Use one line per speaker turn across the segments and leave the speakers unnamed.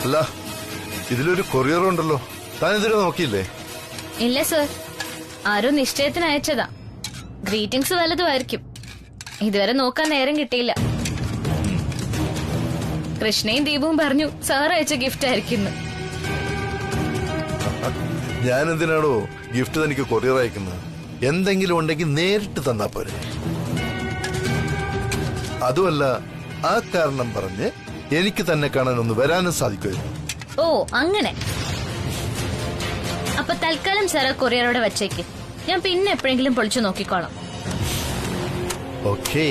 അല്ല, ഇതിലൊരു കൊറിയർ ഉണ്ടല്ലോ, താൻ ഇതിനെ നോക്കിയില്ലേ?
ഇല്ല സർ, ആരോ നിശ്ചയത്തിന് അയച്ചതാ. ഗ്രീറ്റിംഗ്സ് വല്ലതുമായിരിക്കും. ഇതുവരെ നോക്കാൻ നേരം കിട്ടിയില്ല. കൃഷ്ണയും ദീപവും പറഞ്ഞു സാർ അയച്ച ഗിഫ്റ്റ് ആയിരിക്കും.
ഞാൻ എന്തിനാണോ ഗിഫ്റ്റ് തനിക്ക് കൊറിയർ അയക്കുന്നത്? എന്തെങ്കിലും ഉണ്ടെങ്കിൽ നേരിട്ട് തന്നാ പോരെ. അതുമല്ല, ആ കാരണം പറഞ്ഞ് എനിക്ക് തന്നെ കാണാൻ ഒന്ന് വരാനും സാധിക്കുമായിരുന്നു.
ഓ അങ്ങനെ. അപ്പൊ തൽക്കാലം സാറ് കൊറിയറോടെ വെച്ചേക്ക്. ഞാൻ പിന്നെ എപ്പോഴെങ്കിലും പൊളിച്ചു നോക്കിക്കോളാം.
ഓക്കേ.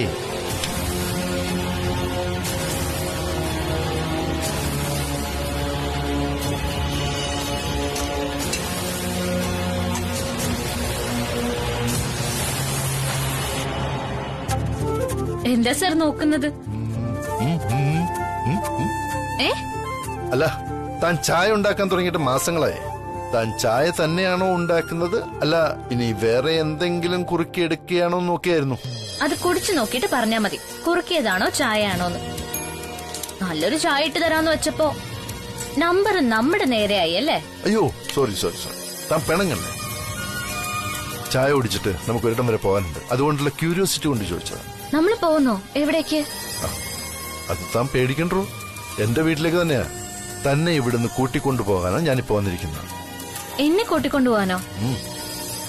എന്താ സാർ നോക്കുന്നത്?
അല്ല, താൻ ചായ ഉണ്ടാക്കാൻ തുടങ്ങിയിട്ട് മാസങ്ങളായി. താൻ ചായ തന്നെയാണോ ഉണ്ടാക്കുന്നത്, അല്ല ഇനി വേറെ എന്തെങ്കിലും കുറുക്കിയെടുക്കുകയാണോ നോക്കിയായിരുന്നു?
അത് കുടിച്ചു നോക്കിയിട്ട് പറഞ്ഞാ മതി, കുറുക്കിയതാണോ ചായ ആണോന്ന്. നല്ലൊരു ചായ ഇട്ട് തരാന്ന് വെച്ചപ്പോ നമ്പർ നമ്മുടെ നേരെയായി അല്ലേ?
അയ്യോ, സോറി സോറി സോറി, താൻ പിണങ്ങല്ലേ. ചായ കുടിച്ചിട്ട് നമുക്ക് ഒരിടം വരെ പോകാനുണ്ട്, അതുകൊണ്ടുള്ള ക്യൂരിയോസിറ്റി കൊണ്ട് ചോദിച്ചതാ.
നമ്മൾ പോകുന്നോ? എവിടേക്ക്?
അത് താൻ പേടിക്കണ്ടോ, എന്റെ വീട്ടിലേക്ക് തന്നെയാ. തന്നെ ഇവിടുന്ന് കൂട്ടിക്കൊണ്ടു പോകാനാണ് ഞാനിപ്പോ വന്നിരിക്കുന്നത്.
എന്നെ കൂട്ടിക്കൊണ്ടുപോകാനോ?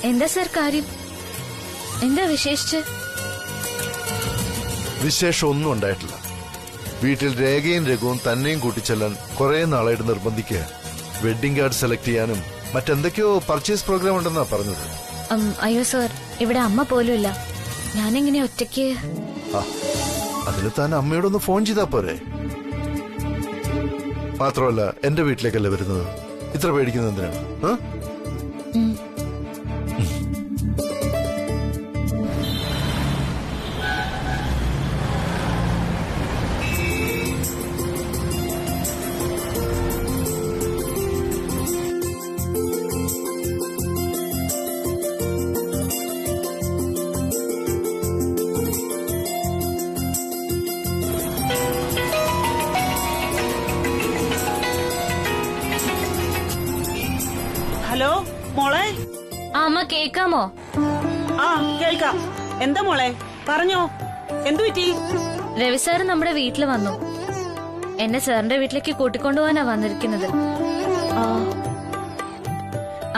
എന്താ സർ കാര്യം? എന്താ വിശേഷിച്ച്?
വിശേഷം ഒന്നും ഉണ്ടായിട്ടില്ല. വീട്ടിൽ രേഖയും രഘുവും തന്നെയും കൂട്ടിച്ചെല്ലാൻ കുറെ നാളായിട്ട് നിർബന്ധിക്കുക. വെഡിങ് കാർഡ് സെലക്ട് ചെയ്യാനും മറ്റെന്തൊക്കെയോ പർച്ചേസ് പ്രോഗ്രാം ഉണ്ടെന്നാ പറഞ്ഞത്.
അയ്യോ സർ, ഇവിടെ അമ്മ പോലും ഇല്ല. ഞാനെങ്ങനെ ഒറ്റയ്ക്ക്?
അതിന് താൻ അമ്മയോടൊന്ന് ഫോൺ ചെയ്താ പോരെ. മാത്രമല്ല, എന്റെ വീട്ടിലേക്കല്ലേ വരുന്നത്, ഇത്ര പേടിക്കുന്നത് എന്തിനാണ്?
ഹലോ മോളെ.
അമ്മ കേക്കാമോ?
ആ കേൾക്കാം. എന്താ മോളെ പറഞ്ഞോ, എന്തു പറ്റി?
രവി സാറ് നമ്മുടെ വീട്ടിൽ വന്നു. എന്നെ സാറിന്റെ വീട്ടിലേക്ക് കൂട്ടിക്കൊണ്ടുപോകാനാ വന്നിരിക്കുന്നത്.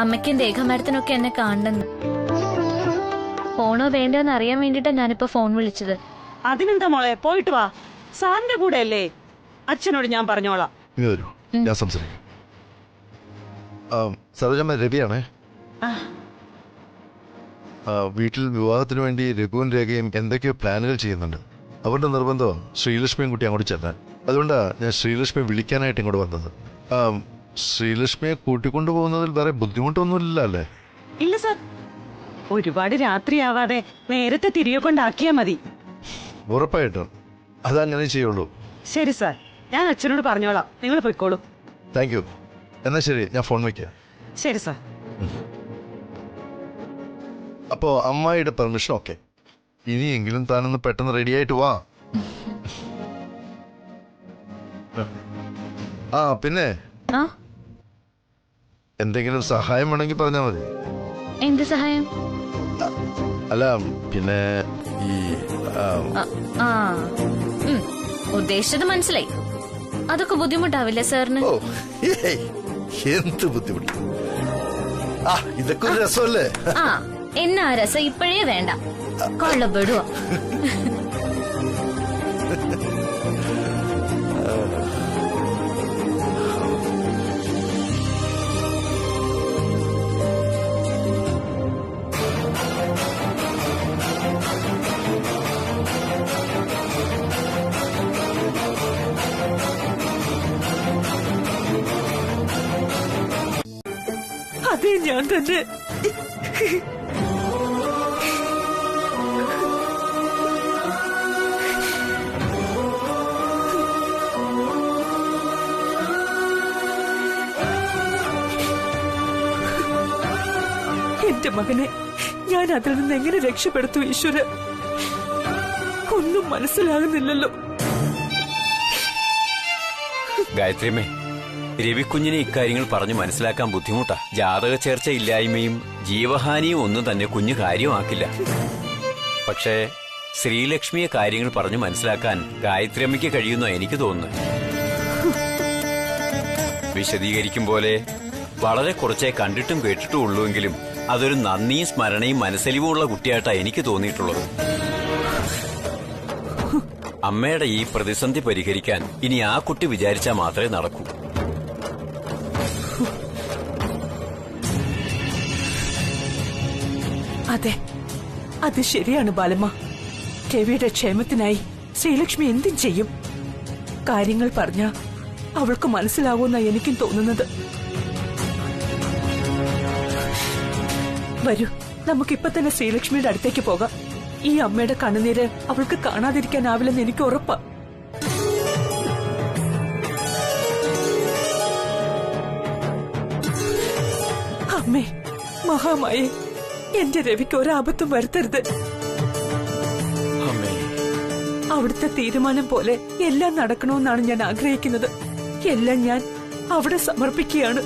അമ്മയ്ക്കും രേഖാമരത്തിനൊക്കെ എന്നെ കാണുന്നു. പോണോ വേണ്ടോന്ന് അറിയാൻ വേണ്ടിട്ടാ ഞാനിപ്പോ ഫോൺ വിളിച്ചത്.
അതിനെന്താ മോളെ, പോയിട്ട് വാ. സാറിന്റെ കൂടെ അല്ലേ? അച്ഛനോട് ഞാൻ പറഞ്ഞോളാം.
ഞാൻ സംസാരിക്കാം. സരോജമ്മ, രവിയാണേ. വീട്ടിൽ വിവാഹത്തിന് വേണ്ടി രഘുവും രേഖയും എന്തൊക്കെയോ പ്ലാനുകൾ ചെയ്യുന്നുണ്ട്. അവരുടെ നിർബന്ധം ശ്രീലക്ഷ്മിയും കുട്ടി അങ്ങോട്ട് ചെല്ലാൻ. അതുകൊണ്ടാ ഞാൻ ശ്രീലക്ഷ്മിയെ വിളിക്കാനായിട്ട് ഇങ്ങോട്ട് വന്നത്. ശ്രീലക്ഷ്മിയെ കൂട്ടിക്കൊണ്ടുപോകുന്നതിൽ വേറെ ബുദ്ധിമുട്ടൊന്നുമില്ല അല്ലേ?
ഇല്ല സാർ, ഒരുപാട് രാത്രിയാവാതെ നേരത്തെ തിരികെ കൊണ്ടാക്കിയാ മതി.
ഉറപ്പായിട്ടും അതങ്ങനെ ചെയ്യുള്ളൂ.
ശരി സാർ, ഞാൻ അച്ഛനോട് പറഞ്ഞോളാം. നിങ്ങൾ പോയിക്കോളൂ.
Thank you. എന്നാ ശരി, ഞാൻ ഫോൺ വയ്ക്കാം.
ശരി സാർ.
അപ്പോ അമ്മായിയുടെ പെർമിഷൻ ഓക്കെ. ഇനിയെങ്കിലും താനൊന്ന് പെട്ടെന്ന് റെഡി ആയിട്ട് വാ. പിന്നെ എന്തെങ്കിലും സഹായം വേണമെങ്കിൽ പറഞ്ഞാൽ മതി.
എന്ത് സഹായം?
അല്ല, പിന്നെ ഈ
ഉദ്ദേശിച്ചത് മനസ്സിലായി. അതൊക്കെ ബുദ്ധിമുട്ടാവില്ല സാറിന്?
എന്ത് ബുദ്ധിമുട്ട്? ഇതൊക്കെ ഒരു രസമല്ലേ?
എന്നാ രസം ഇപ്പോഴേ വേണ്ട, കൊള്ളപ്പെടുവോ?
അതെ, ഞാൻ തന്നെ. എന്റെ മകനെ ഞാൻ അതിൽ നിന്ന് എങ്ങനെ രക്ഷപ്പെടുത്തു ഈശ്വര? ഒന്നും മനസ്സിലാകുന്നില്ലല്ലോ.
ഗായത്രിയമ്മേ, രവിക്കുഞ്ഞിനെ ഇക്കാര്യങ്ങൾ പറഞ്ഞു മനസ്സിലാക്കാൻ ബുദ്ധിമുട്ടാ. ജാതക ചേർച്ച ഇല്ലായ്മയും ജീവഹാനിയും ഒന്നും തന്നെ കുഞ്ഞ് കാര്യമാക്കില്ല. പക്ഷേ ശ്രീലക്ഷ്മിയെ കാര്യങ്ങൾ പറഞ്ഞു മനസ്സിലാക്കാൻ ഗായത്രിയമ്മയ്ക്ക് കഴിയുന്നോ എനിക്ക് തോന്നുന്നു. വിശദീകരിക്കും പോലെ വളരെ കുറച്ചേ കണ്ടിട്ടും കേട്ടിട്ടും ഉള്ളുവെങ്കിലും അതൊരു നന്ദിയും സ്മരണയും മനസ്സലിവുമുള്ള കുട്ടിയായിട്ടാ എനിക്ക് തോന്നിയിട്ടുള്ളത്. അമ്മയുടെ ഈ പ്രതിസന്ധി പരിഹരിക്കാൻ ഇനി ആ കുട്ടി വിചാരിച്ചാൽ മാത്രമേ നടക്കൂ.
അതെ, അത് ശരിയാണ് ബാലമ്മ. രവിയുടെ ക്ഷേമത്തിനായി ശ്രീലക്ഷ്മി എന്തും ചെയ്യും. കാര്യങ്ങൾ പറഞ്ഞ അവൾക്ക് മനസ്സിലാവുന്ന എനിക്കും തോന്നുന്നത്. വരൂ, നമുക്കിപ്പൊ തന്നെ ശ്രീലക്ഷ്മിയുടെ അടുത്തേക്ക് പോകാം. ഈ അമ്മയുടെ കണ്ണുനീര് അവൾക്ക് കാണാതിരിക്കാനാവില്ലെന്ന് എനിക്ക് ഉറപ്പാ. അമ്മേ, മഹാമായേ, എന്റെ രവിക്ക് ഒരാപത്തും വരുത്തരുത്. അവിടുത്തെ തീരുമാനം പോലെ എല്ലാം നടക്കണമെന്നാണ് ഞാൻ ആഗ്രഹിക്കുന്നത്. എല്ലാം ഞാൻ അവിടെ സമർപ്പിക്കുകയാണ്.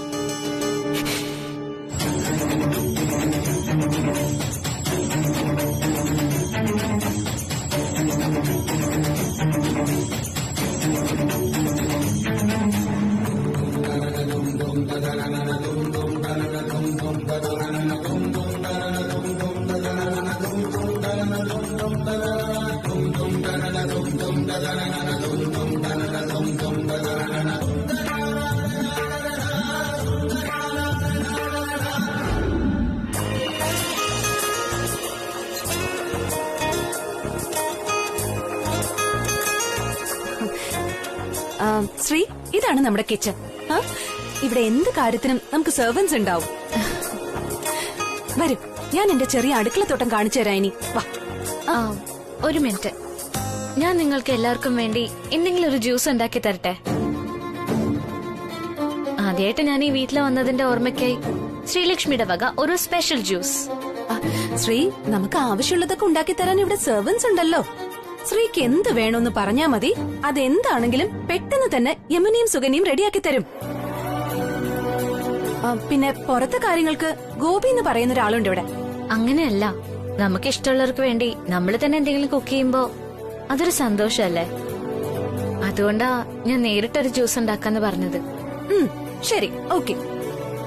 ശ്രീ, ഇതാണ് നമ്മുടെ കിച്ചൺ. ഇവിടെ എന്ത് കാര്യത്തിനും നമുക്ക് സെർവൻസ് ഉണ്ടാവും. വരും, ഞാൻ എന്റെ ചെറിയ അടുക്കളത്തോട്ടം കാണിച്ചു തരാം. ഇനി വാ.
ഒരു മിനിറ്റ്, ഞാൻ നിങ്ങൾക്ക് എല്ലാവർക്കും വേണ്ടി എന്തെങ്കിലും ഒരു ജ്യൂസ് ഉണ്ടാക്കി തരട്ടെ. ആദ്യമായിട്ട് ഞാൻ ഈ വീട്ടിൽ വന്നതിന്റെ ഓർമ്മയ്ക്കായി ശ്രീലക്ഷ്മിയുടെ വക ഒരു സ്പെഷ്യൽ ജ്യൂസ്.
ശ്രീ, നമുക്ക് ആവശ്യമുള്ളതൊക്കെ ഉണ്ടാക്കി തരാൻ ഇവിടെ സെർവൻസ് ഉണ്ടല്ലോ. ശ്രീക്ക് എന്ത് വേണമെന്ന് പറഞ്ഞാ മതി. അതെന്താണെങ്കിലും പെട്ടെന്ന് തന്നെ യമുനയും സുഗനിയും റെഡിയാക്കി തരും. പിന്നെ പുറത്തെ കാര്യങ്ങൾക്ക് ഗോപി എന്ന് പറയുന്ന ഒരാളുണ്ട് ഇവിടെ.
അങ്ങനെയല്ല, നമുക്ക് ഇഷ്ടമുള്ളവർക്ക് വേണ്ടി നമ്മൾ തന്നെ എന്തെങ്കിലും കുക്ക് ചെയ്യുമ്പോ അതൊരു സന്തോഷല്ലേ. അതുകൊണ്ടാ ഞാൻ നേരിട്ടൊരു ജ്യൂസ് ഉണ്ടാക്കാന്ന് പറഞ്ഞത്.
ശരി, ഓക്കെ.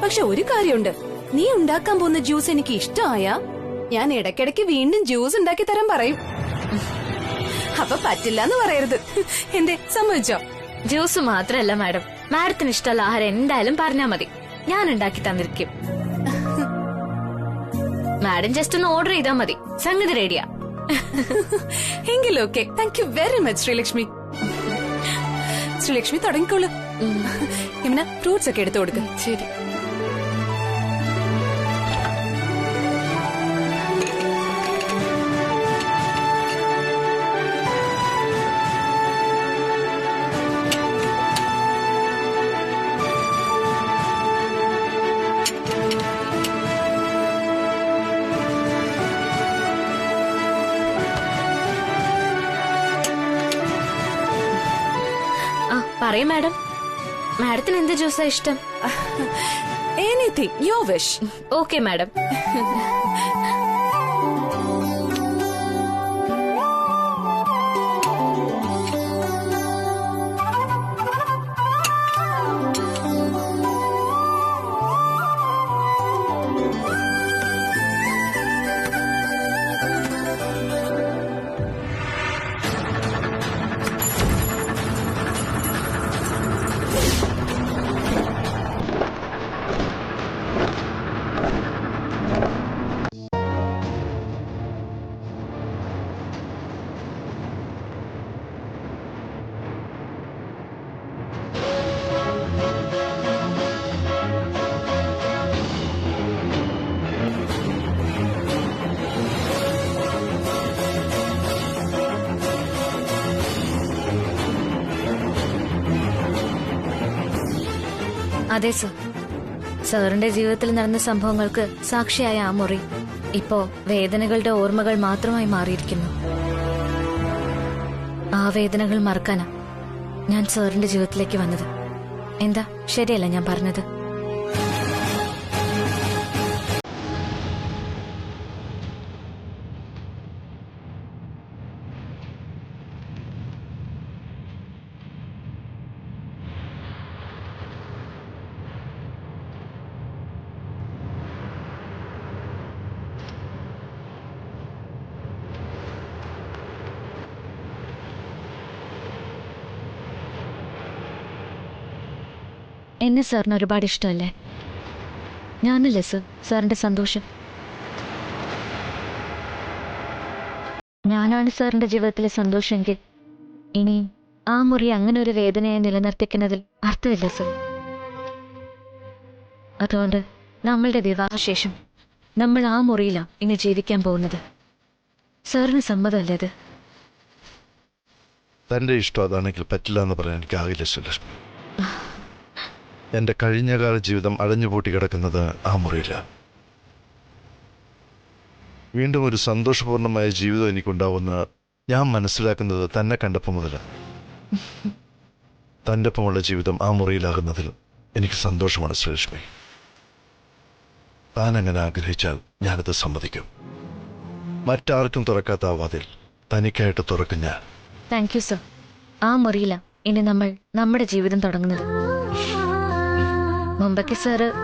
പക്ഷെ ഒരു കാര്യമുണ്ട്, നീ ഉണ്ടാക്കാൻ പോകുന്ന ജ്യൂസ് എനിക്ക് ഇഷ്ടമായാ ഞാൻ ഇടയ്ക്കിടയ്ക്ക് വീണ്ടും ജ്യൂസ് ഉണ്ടാക്കി തരാൻ പറയും. അപ്പൊ പറ്റില്ല എന്ന് പറയരുത്. എന്റെ സമ്മതിച്ചോ?
ജ്യൂസ് മാത്രല്ല മാഡം, മാഡത്തിന് ഇഷ്ടമുള്ള ആഹാരം എന്തായാലും പറഞ്ഞാ മതി, ഞാൻ ഉണ്ടാക്കി തന്നിരിക്കും. മാഡം ജസ്റ്റ് ഒന്ന് ഓർഡർ ചെയ്താൽ മതി, സംഗതി റെഡിയാ.
എങ്കിലും okay. Thank you very much Sreelakshmi. Sreelakshmi തുടങ്ങിക്കോളൂ. യമുന, ഫ്രൂട്ട്സ് ഒക്കെ എടുത്തു കൊടുക്കും.
ശരി. പറയും മാഡം, മാഡത്തിന് എന്ത് ജ്യൂസാ ഇഷ്ടം?
Anything your wish.
Okay madam. അതെ സർ, സാറിന്റെ ജീവിതത്തിൽ നടന്ന സംഭവങ്ങൾക്ക് സാക്ഷിയായ ആ മുറി ഇപ്പോ വേദനകളുടെ ഓർമ്മകൾ മാത്രമായി മാറിയിരിക്കുന്നു. ആ വേദനകൾ മറക്കാനാ ഞാൻ സാറിന്റെ ജീവിതത്തിലേക്ക് വന്നത്. എന്താ ശരിയല്ല ഞാൻ പറഞ്ഞത്? എന്നെ സാറിന് ഒരുപാട് ഇഷ്ടമല്ലേ? ഞാനല്ലേ സർ സാറിന്റെ സന്തോഷം. ഞാനാണ് സാറിന്റെ ജീവിതത്തിലെ സന്തോഷമെങ്കിൽ ഇനി ആ മുറി അങ്ങനെ ഒരു വേദനയെ നിലനിർത്തിക്കുന്നതിൽ അർത്ഥമില്ല സർ. അതുകൊണ്ട് നമ്മളുടെ വിവാഹശേഷം നമ്മൾ ആ മുറിയിലാണ് ഇനി ജീവിക്കാൻ പോകുന്നത്. സാറിന് സമ്മതമല്ലേ അത്?
തൻ്റെ ഇഷ്ടം അതാണെങ്കിൽ പറ്റില്ല എന്ന് പറയാൻ എനിക്കാകില്ല ശ്രീലക്ഷ്മി. എൻ്റെ കഴിഞ്ഞകാല ജീവിതം അടഞ്ഞുപൂട്ടി കിടക്കുന്നത് ആ മുറിയിലാണ്. വീണ്ടും ഒരു സന്തോഷപൂർണമായ ജീവിതം എനിക്കുണ്ടാവുമെന്ന് ഞാൻ മനസ്സിലാക്കുന്നത് തന്നെ കണ്ടപ്പോൾ മുതലാണ്. തൻ്റെ ഒപ്പമുള്ള ജീവിതം ആ മുറിയിലാകുന്നതിൽ എനിക്ക് സന്തോഷമാണ് ശ്രീലക്ഷ്മി. താൻ അങ്ങനെ ആഗ്രഹിച്ചാൽ ഞാനത് സമ്മതിക്കും. മറ്റാർക്കും തുറക്കാത്ത ആ വാതിൽ തനിക്കായിട്ട് തുറക്കും ഞാൻ.
Thank you sir. ആ മുറിയിലാണ് ഇനി നമ്മൾ നമ്മുടെ ജീവിതം തുടങ്ങുന്നത്. മുമ്പൊക്കെ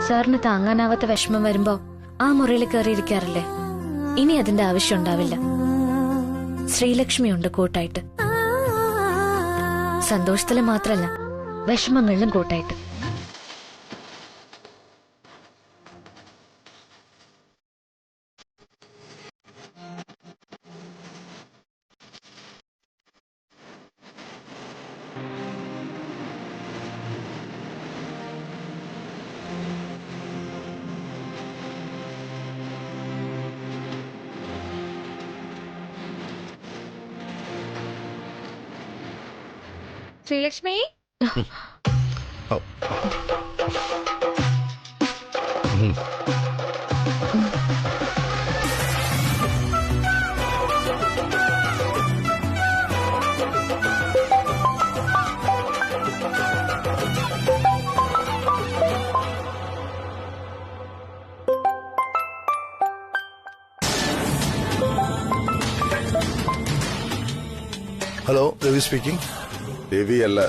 സാറിന് താങ്ങാനാവാത്ത വിഷമം വരുമ്പോ ആ മുറിയിൽ കയറിയിരിക്കാറില്ലേ? ഇനി അതിന്റെ ആവശ്യം ഉണ്ടാവില്ല. ശ്രീലക്ഷ്മിയുണ്ട് കൂട്ടായിട്ട്. സന്തോഷത്തില് മാത്രല്ല, വിഷമങ്ങളിലും കൂട്ടായിട്ട്. ശ്രീലക്ഷ്മി,
ഓ. Hello, Ravi speaking.
രവിയല്ല,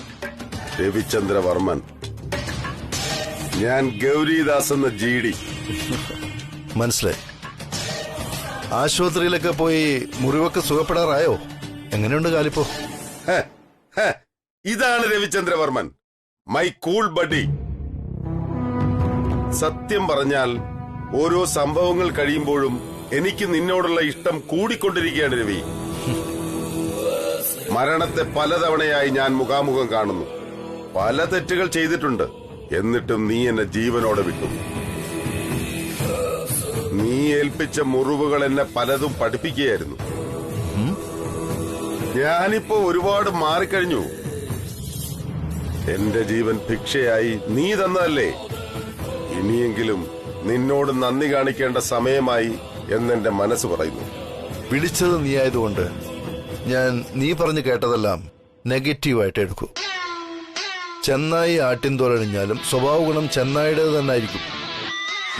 രവിചന്ദ്രവർമ്മൻ. ഞാൻ ഗൗരിദാസ് എന്ന GD.
മനസ്സിലായി. ആശുപത്രിയിലൊക്കെ പോയി മുറിവൊക്കെ സുഖപ്പെടാറായോ? എങ്ങനെയുണ്ട് കാലിപ്പോ?
ഹെ, ഹെ, ഇതാണ് രവിചന്ദ്രവർമ്മൻ, മൈ കൂൾ ബഡി. സത്യം പറഞ്ഞാൽ ഓരോ സംഭവങ്ങൾ കഴിയുമ്പോഴും എനിക്ക് നിന്നോടുള്ള ഇഷ്ടം കൂടിക്കൊണ്ടിരിക്കുകയാണ് രവി. മരണത്തെ പലതവണയായി ഞാൻ മുഖാമുഖം കാണുന്നു. പല തെറ്റുകൾ ചെയ്തിട്ടുണ്ട്. എന്നിട്ടും നീ എന്നെ ജീവനോടെ വിട്ടു. നീ ഏൽപ്പിച്ച മുറിവുകൾ എന്നെ പലതും പഠിപ്പിക്കുകയായിരുന്നു. ഞാനിപ്പോ ഒരുപാട് മാറിക്കഴിഞ്ഞു. എന്റെ ജീവൻ ഭിക്ഷയായി നീ തന്നതല്ലേ. ഇനിയെങ്കിലും നിന്നോട് നന്ദി കാണിക്കേണ്ട സമയമായി എന്നെന്റെ മനസ്സ് പറയുന്നു.
വിളിച്ചത് നീ ആയതുകൊണ്ട് ഞാൻ നീ പറഞ്ഞു കേട്ടതെല്ലാം നെഗറ്റീവായിട്ട് എടുക്കൂ. ചെന്നായി ആട്ടിൻതോലണിഞ്ഞാലും സ്വഭാവ ഗുണം ചെന്നായിടേത് തന്നെ ആയിരിക്കും.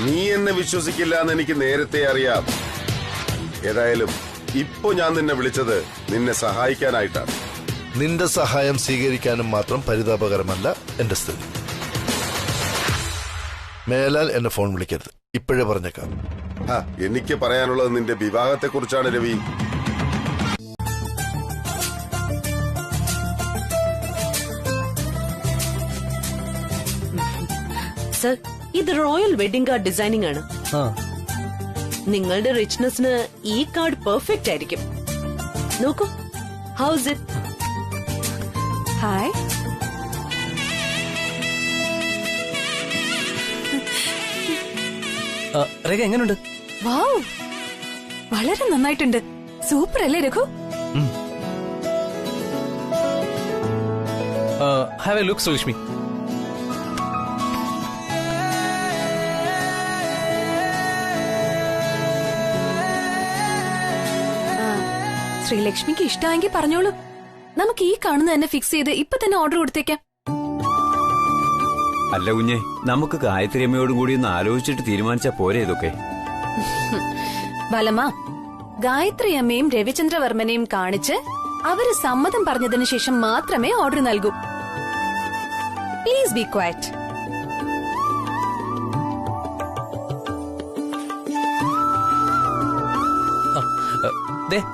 നീ എന്നെ വിശ്വസിക്കില്ല എന്ന് എനിക്ക് നേരത്തെ അറിയാം. ഏതായാലും ഇപ്പൊ ഞാൻ നിന്നെ വിളിച്ചത് നിന്നെ സഹായിക്കാനായിട്ടാണ്.
നിന്റെ സഹായം സ്വീകരിക്കാനും മാത്രം പരിതാപകരമല്ല എന്റെ സ്ഥിതി. മേലാൽ എന്നെ ഫോൺ വിളിക്കരുത്, ഇപ്പോഴേ പറഞ്ഞേക്കാം.
എനിക്ക് പറയാനുള്ളത് നിന്റെ വിവാഹത്തെക്കുറിച്ചാണ് രവി.
സർ, ഇത് റോയൽ വെഡിംഗ് കാർഡ് ഡിസൈനിങ് ആണ്. നിങ്ങളുടെ റിച്ച്നെസ്സിന് ഈ കാർഡ് പെർഫെക്റ്റ് ആയിരിക്കും. നോക്കൂ, ഹൗസ് ഇറ്റ്?
ഹായ്.
രേഖ എങ്ങനെയുണ്ട്?
വാവ്, വളരെ നന്നായിട്ടുണ്ട്. സൂപ്പർ അല്ലേ Raghu?
Have a look Sreelakshmi.
ശ്രീലക്ഷ്മിക്ക് ഇഷ്ടമായെങ്കിൽ പറഞ്ഞോളൂ. നമുക്ക് ഈ കാണുന്ന തന്നെ ഫിക്സ് ചെയ്ത് ഇപ്പൊ തന്നെ ഓർഡർ കൊടുത്തേക്കാം.
അല്ല കുഞ്ഞെ, നമുക്ക് ഗായത്രി അമ്മയോടും കൂടി ഒന്ന് ആലോചിച്ചിട്ട് തീരുമാനിച്ചാ പോരെ ഇതൊക്കെ?
ബലമ്മ, ഗായത്രി അമ്മയും രവിചന്ദ്രവർമ്മനെയും കാണിച്ച് അവര് സമ്മതം പറഞ്ഞതിന് ശേഷം മാത്രമേ ഓർഡർ നൽകൂ. Please be quiet.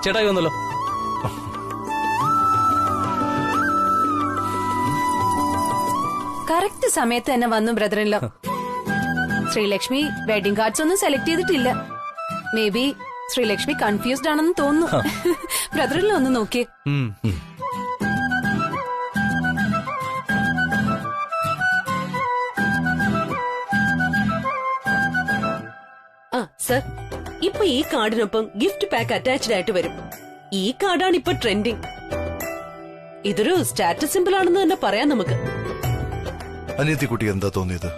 ചേട്ടായി വന്നല്ലോ.
കറക്റ്റ് സമയത്ത് തന്നെ വന്നു ബ്രദറിൻലോ. ശ്രീലക്ഷ്മി വെഡിങ് കാർഡ്സ് ഒന്നും സെലക്ട് ചെയ്തിട്ടില്ല. മേ ബി ശ്രീലക്ഷ്മി കൺഫ്യൂസ്ഡ് ആണെന്ന് തോന്നുന്നു. ബ്രദറിൻലോ ഒന്ന് നോക്കിയേ.
ആ സർ, ഇപ്പൊ ഈ കാർഡിനൊപ്പം ഗിഫ്റ്റ് പാക്ക് അറ്റാച്ച്ഡ് ആയിട്ട് വരും. ഈ കാർഡാണ് ഇപ്പൊ ട്രെൻഡിങ്. ഇതൊരു സ്റ്റാറ്റസ് സിമ്പിൾ ആണെന്ന് തന്നെ പറയാം നമുക്ക്.
അനിയത്തി കുട്ടി എന്താ തോന്നിയത്?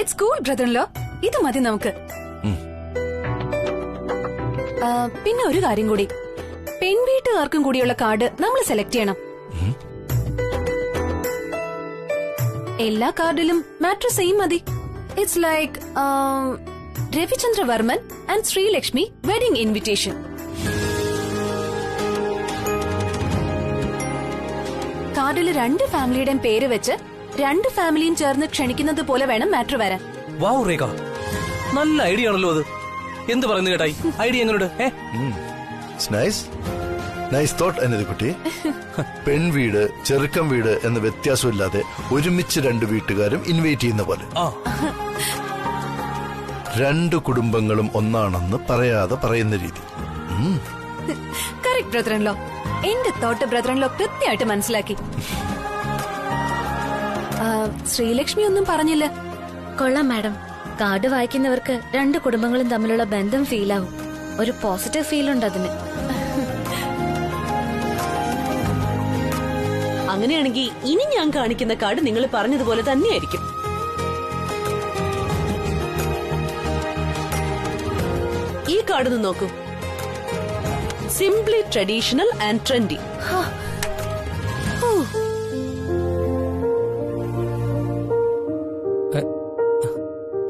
ഇറ്റ്സ് കൂൾ ബ്രദറിൻലോ, ഇത് മതി നമുക്ക്. പിന്നെ ഒരു കാര്യം കൂടി, പെൺവീട്ടുകാർക്കും കൂടിയുള്ള കാർഡ് നമ്മൾ സെലക്ട് ചെയ്യണം. എല്ലാ കാർഡിലും മാറ്റർ സെയിം മതി. It's like Ravichandravarman and Sreelakshmi wedding invitation. കാർഡിൽ രണ്ട് ഫാമിലിയുടെയും പേര് വെച്ച് രണ്ട് ഫാമിലിയും ചേർന്ന് ക്ഷണിക്കുന്നത് പോലെ വേണം മാറ്റർ വരാൻ.
വാവ് രേഖ, നല്ല ഐഡിയ ആണല്ലോ അത്. എന്ത് പറയുന്നു ചേട്ടായി, ഐഡിയ എങ്ങനെയുണ്ട്?
നൈസ് തോട്ട് അനിയത്തി കുട്ടി. പെൺവീട് ചെറുക്കം വീട് എന്ന വ്യത്യാസമില്ലാതെ ഒരുമിച്ച് രണ്ട് വീട്ടുകാരും ഇൻവൈറ്റ് ചെയ്യുന്ന പോലെ, രണ്ട് കുടുംബങ്ങളും ഒന്നാണെന്ന് പറയാതെ പറയുന്ന രീതി.
Correct brother-in-law. എന്റെ തോട്ട് ബ്രദറിൻലോ കൃത്യമായിട്ട് മനസ്സിലാക്കി. ശ്രീലക്ഷ്മി ഒന്നും പറഞ്ഞില്ല.
കൊള്ളാം മാഡം. കാർഡ് വായിക്കുന്നവർക്ക് രണ്ട് കുടുംബങ്ങളും തമ്മിലുള്ള ബന്ധം ഫീൽ ആവും. ഒരു പോസിറ്റീവ് ഫീൽ ഉണ്ട് അതിന്.
അങ്ങനെയാണെങ്കിൽ ഇനി ഞാൻ കാണിക്കുന്ന കാർഡ് നിങ്ങൾ പറഞ്ഞതുപോലെ തന്നെയായിരിക്കും. ഈ കാർഡ് ഒന്ന് നോക്കൂ. Simply traditional and trendy.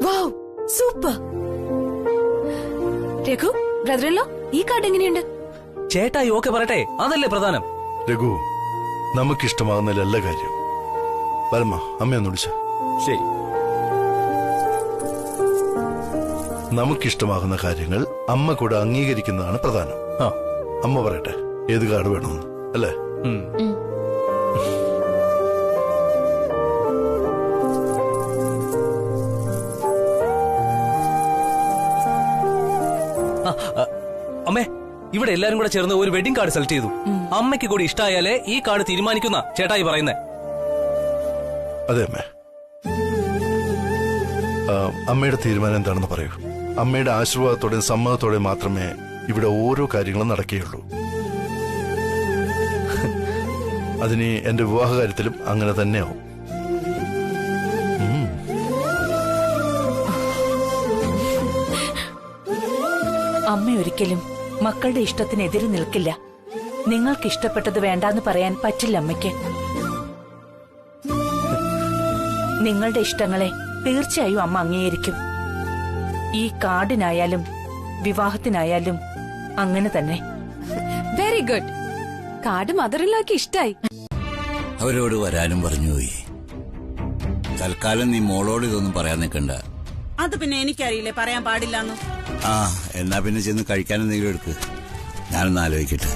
Wow, super. Raghu, brother-in-law, ഈ കാർഡ് എങ്ങനെയുണ്ട്?
ചേട്ടായി ഓക്കെ പറയട്ടെ, അതല്ലേ പ്രധാനം.
രഘു, നമുക്കിഷ്ടമാകുന്നതിലല്ല കാര്യം. വരമ്മ, അമ്മയൊന്ന് വിളിച്ച.
ശരി.
നമുക്കിഷ്ടമാകുന്ന കാര്യങ്ങൾ അമ്മ കൂടെ അംഗീകരിക്കുന്നതാണ് പ്രധാനം. അമ്മ പറയട്ടെ ഏത് കാർഡ് വേണമെന്ന്, അല്ലേ?
അമ്മേ, ഇവിടെ എല്ലാരും കൂടെ ചേർന്ന് ഒരു വെഡിങ് കാർഡ് സെലക്ട് ചെയ്തു. അമ്മയ്ക്ക് കൂടി ഇഷ്ടമായാലേ ഈ കാർഡ് തീരുമാനിക്കുന്ന ചേട്ടായി പറയുന്നേ.
അതെ അമ്മേ. അമ്മയുടെ തീരുമാനം എന്താണെന്ന് പറയൂ. അമ്മയുടെ ആശീർവാദത്തോടെയും സമ്മതത്തോടെയും മാത്രമേ ഇവിടെ ഓരോ കാര്യങ്ങളും നടക്കുകയുള്ളൂ. അതിന് എന്റെ വിവാഹ കാര്യത്തിലും അങ്ങനെ തന്നെയാവും.
അമ്മ ഒരിക്കലും മക്കളുടെ ഇഷ്ടത്തിനെതിരെ നിൽക്കില്ല. നിങ്ങൾക്ക് ഇഷ്ടപ്പെട്ടത് വേണ്ടാന്ന് പറയാൻ പറ്റില്ല അമ്മയ്ക്ക്. നിങ്ങളുടെ ഇഷ്ടങ്ങളെ തീർച്ചയായും അമ്മ അംഗീകരിക്കും. ഈ കാർഡിനായാലും വിവാഹത്തിനായാലും അങ്ങനെ തന്നെ.
Very good. കാർഡ് മദറിലേക്ക് ഇഷ്ടായി.
അവരോട് വരാനും പറഞ്ഞുപോയി. തൽക്കാലം നീ മോളോട് ഇതൊന്നും പറയാൻ നിൽക്കണ്ട.
അത് പിന്നെ എനിക്കറിയില്ലേ പറയാൻ പാടില്ലെന്ന്.
ആ, എന്നാ പിന്നെ ചെന്ന് കഴിക്കാൻ എന്തെങ്കിലും എടുക്ക്. ഞാനൊന്ന് ആലോചിക്കട്ടെ.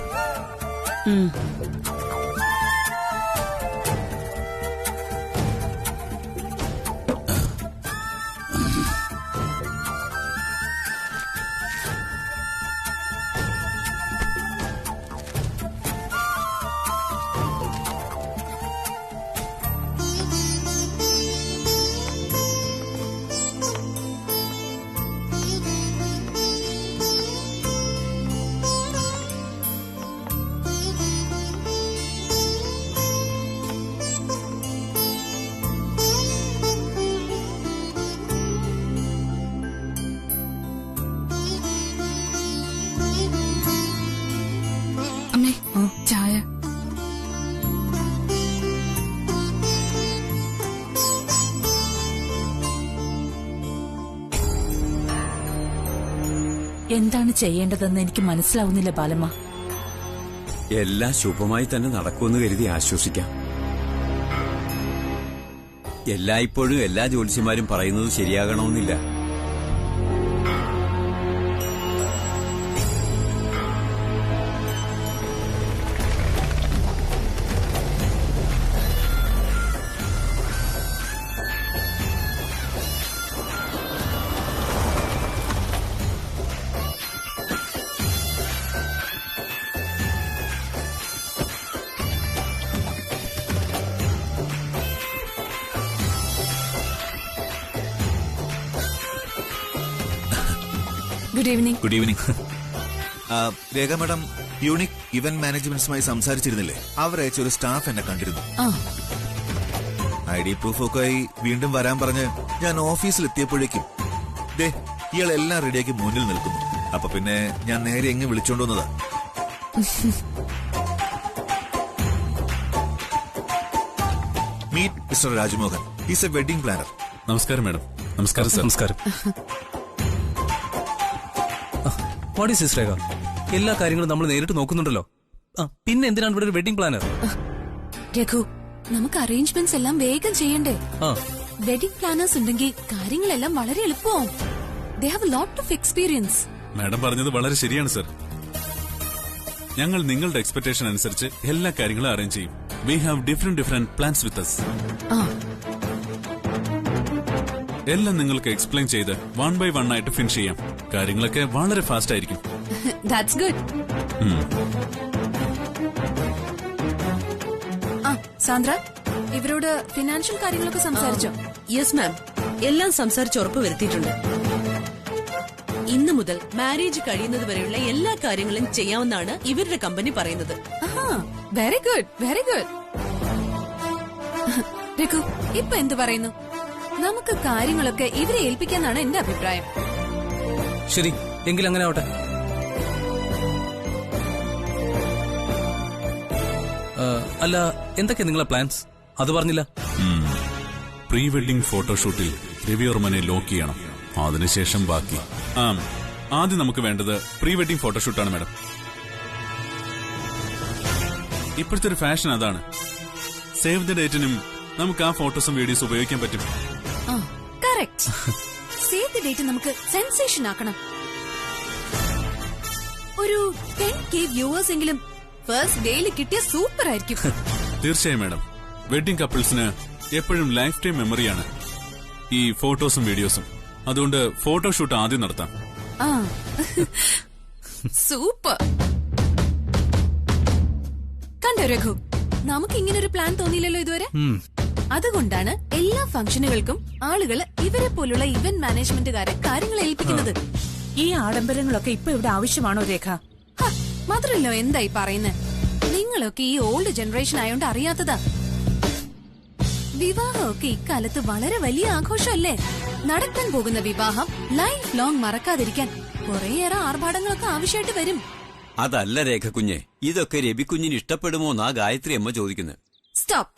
എന്താണ് ചെയ്യേണ്ടതെന്ന് എനിക്ക് മനസ്സിലാവുന്നില്ല ബാലമ്മ.
എല്ലാം ശുഭമായി തന്നെ നടക്കുമെന്ന് കരുതി ആശ്വസിക്കാം. എല്ലായ്പ്പോഴും എല്ലാ ജ്യോത്സ്യന്മാരും പറയുന്നത് ശരിയാകണമെന്നില്ല.
Good evening.
Good evening. Rekha madam unique event മാനേജ്മെന്റ്സുമായി സംസാരിച്ചിരുന്നില്ലേ? അവരയച്ച ഒരു സ്റ്റാഫ് എന്നെ കണ്ടിരുന്നു. ID പ്രൂഫൊക്കെ ആയി വീണ്ടും വരാൻ പറഞ്ഞ് ഞാൻ ഓഫീസിൽ എത്തിയപ്പോഴേക്കും ദേ ഇയാളെല്ലാം റെഡിയാക്കി മുന്നിൽ നിൽക്കുന്നു. അപ്പൊ പിന്നെ ഞാൻ നേരെ എങ്ങ് വിളിച്ചോണ്ടുവന്നതാ. Meet mister Rajmohan. Is a wedding planner.
നമസ്കാരം മാഡം. നമസ്കാരം സർ.
നമസ്കാരം. What is this Rekha? എല്ലാ കാര്യങ്ങളും നമ്മൾ നേരിട്ട് നോക്കുന്നുണ്ടല്ലോ. പിന്നെ എന്തിനാണ് ഇവിടെ ഒരു വെഡിങ് പ്ലാനർ?
രഘു, നമുക്ക് അറേഞ്ച്മെന്റ്സ് എല്ലാം വേഗം ചെയ്യണ്ടേ? വെഡിംഗ് പ്ലാനേഴ്സ് ഉണ്ടെങ്കിൽ കാര്യങ്ങളെല്ലാം വളരെ എളുപ്പമാവും. They have a lot of experience.
Madam പറഞ്ഞത് വളരെ ശരിയാണ് സർ. ഞങ്ങൾ നിങ്ങളുടെ എക്സ്പെക്ടേഷൻ അനുസരിച്ച് എല്ലാ കാര്യങ്ങളും അറേഞ്ച് ചെയ്യും. We have different plans with us. എല്ലാം നിങ്ങൾക്ക് എക്സ്പ്ലെയിൻ ചെയ്ത് 1 by 1 ആയിട്ട് ഫിനിഷ് ചെയ്യാം. കാര്യങ്ങളൊക്കെ വളരെ ഫാസ്റ്റ് ആയിരിക്കും.
That's good. സാന്ദ്ര, ഇവരോട് ഫിനാൻഷ്യൽ കാര്യങ്ങളൊക്കെ സംസാരിച്ചോ?
യെസ് മാം, എല്ലാം സംസാരിച്ച് ഉറപ്പ് വരുത്തിയിട്ടുണ്ട്. ഇന്നു മുതൽ മാരേജ് കഴിയുന്നത് വരെയുള്ള എല്ലാ കാര്യങ്ങളും ചെയ്യാമെന്നാണ് ഇവരുടെ കമ്പനി പറയുന്നത്.
Very good, very good. Raghu, ഇപ്പൊ എന്ത് പറയുന്നു? നമുക്ക് കാര്യങ്ങളൊക്കെ ഇവരെ ഏൽപ്പിക്കാന്നാണ് എന്റെ അഭിപ്രായം.
ശരി, എങ്കിൽ അങ്ങനെ ആവട്ടെ. അല്ല, എന്തൊക്കെ നിങ്ങളെ പ്ലാൻസ്? അത് പറഞ്ഞില്ല.
പ്രീ വെഡിംഗ് ഫോട്ടോഷൂട്ടിൽ രവിവർമ്മനെ ലോക്ക് ചെയ്യണം. അതിനുശേഷം ബാക്കി. ആദ്യം നമുക്ക് വേണ്ടത് പ്രീ വെഡിംഗ് ഫോട്ടോഷൂട്ടാണ് മാഡം. ഇപ്പോഴത്തെ ഒരു ഫാഷൻ അതാണ്. സേവ് ദ ഡേറ്റിനും നമുക്ക് ആ ഫോട്ടോസും വീഡിയോസും ഉപയോഗിക്കാൻ പറ്റും.
കറക്റ്റ്. സേവ് ദ ഡേറ്റ് നമുക്ക് സെൻസേഷൻ ആക്കണം. ഒരു 10K വ്യൂവേഴ്സ് എങ്കിലും ഫസ്റ്റ് ഡേയിൽ കിട്ടിയ സൂപ്പർ ആയിരിക്കും.
തീർച്ചയായും മാഡം. വെഡിംഗ് കപ്പിൾസിന് എപ്പോഴും ലൈഫ് ടൈം മെമ്മറിയാണ് ഈ ഫോട്ടോസും വീഡിയോസും. അതുകൊണ്ട് ഫോട്ടോഷൂട്ട് ആദ്യം നടത്താം.
സൂപ്പർ. കണ്ടോ രഘു, നമുക്ക് ഇങ്ങനൊരു പ്ലാൻ തോന്നിയില്ലല്ലോ ഇതുവരെ. അതുകൊണ്ടാണ് എല്ലാ ഫംഗ്ഷനുകൾക്കും ആളുകൾ ഇവരെ പോലുള്ള ഇവന്റ് മാനേജ്മെന്റുകാരെ കാര്യങ്ങൾ ഏൽപ്പിക്കുന്നത്.
ഈ ആഡംബരങ്ങളൊക്കെ ഇപ്പൊ ഇവിടെ ആവശ്യമാണോ രേഖ?
മാത്രല്ലോ എന്തായി പറയുന്നത്? നിങ്ങളൊക്കെ ഈ ഓൾഡ് ജനറേഷൻ ആയോണ്ട് അറിയാത്തതാ. വിവാഹമൊക്കെ ഇക്കാലത്ത് വളരെ വലിയ ആഘോഷമല്ലേ? നടക്കാൻ പോകുന്ന വിവാഹം ലൈഫ് ലോങ് മറക്കാതിരിക്കാൻ കുറേയേറെ ആർഭാടങ്ങളൊക്കെ ആവശ്യമായിട്ട് വരും.
അതല്ല രേഖ കുഞ്ഞെ, ഇതൊക്കെ രവി കുഞ്ഞിന് ഇഷ്ടപ്പെടുമോന്നാ ഗായത്രി അമ്മ ചോദിക്കുന്നത്.
സ്റ്റോപ്പ്.